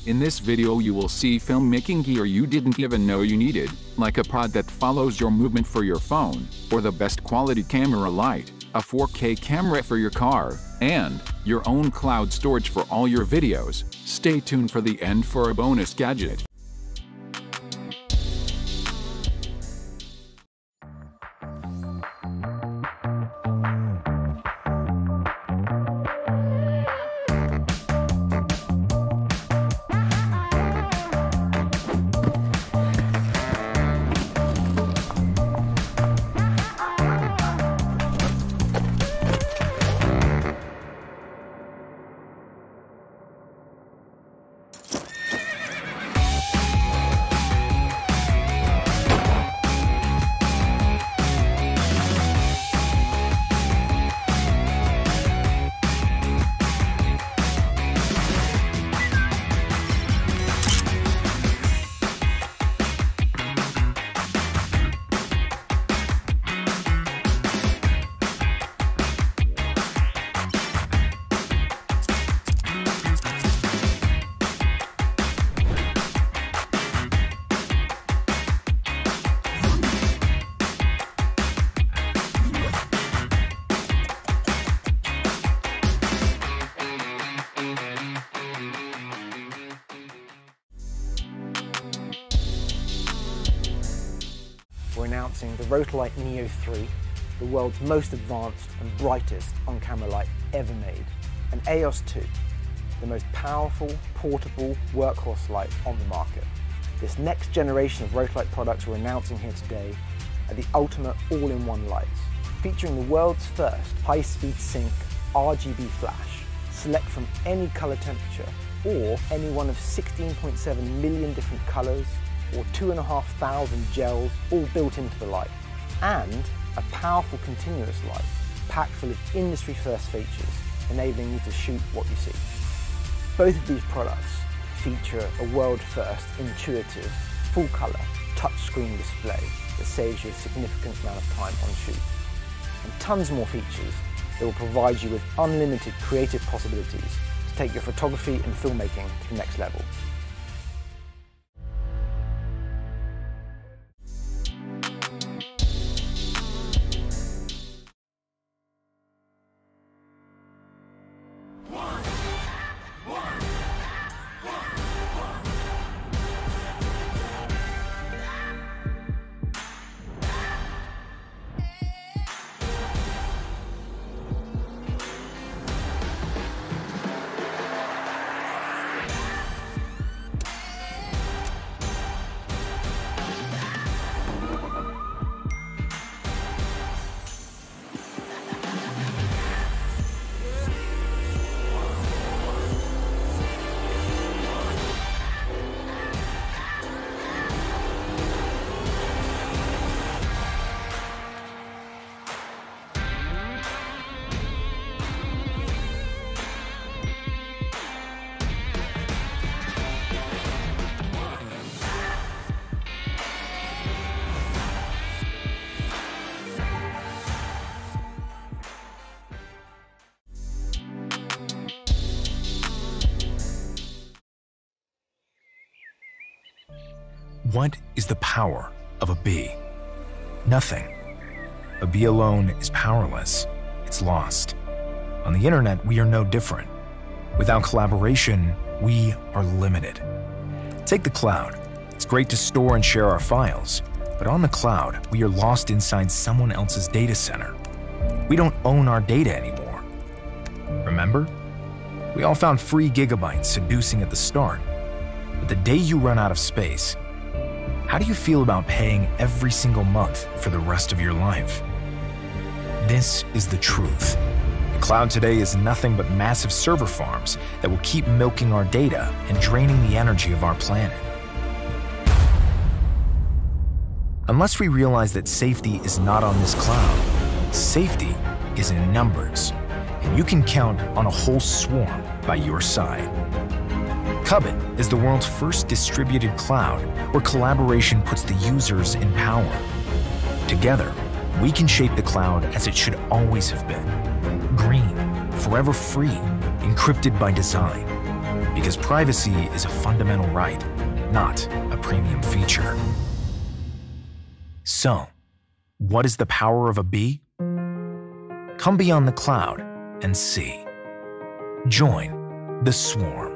In this video you will see filmmaking gear you didn't even know you needed, like a pod that follows your movement for your phone, or the best quality camera light, a 4K camera for your car, and your own cloud storage for all your videos. Stay tuned for the end for a bonus gadget. We're announcing the Rotolight NEO 3, the world's most advanced and brightest on-camera light ever made, and AEOS 2, the most powerful, portable workhorse light on the market. This next generation of Rotolight products we're announcing here today are the ultimate all-in-one lights, featuring the world's first high-speed sync RGB flash. Select from any color temperature or any one of 16.7 million different colors, or 2,500 gels all built into the light, and a powerful continuous light packed full of industry-first features, enabling you to shoot what you see. Both of these products feature a world-first intuitive, full-color touchscreen display that saves you a significant amount of time on shoot, and tons more features that will provide you with unlimited creative possibilities to take your photography and filmmaking to the next level. What is the power of a bee? Nothing. A bee alone is powerless. It's lost. On the internet, we are no different. Without collaboration, we are limited. Take the cloud. It's great to store and share our files, but on the cloud, we are lost inside someone else's data center. We don't own our data anymore. Remember? We all found free gigabytes seducing at the start, but the day you run out of space, how do you feel about paying every single month for the rest of your life? This is the truth. The cloud today is nothing but massive server farms that will keep milking our data and draining the energy of our planet. Unless we realize that safety is not on this cloud, safety is in numbers, and you can count on a whole swarm by your side. Cubbit is the world's first distributed cloud where collaboration puts the users in power. Together, we can shape the cloud as it should always have been. Green, forever free, encrypted by design. because privacy is a fundamental right, not a premium feature. So, what is the power of a bee? Come beyond the cloud and see. Join the swarm.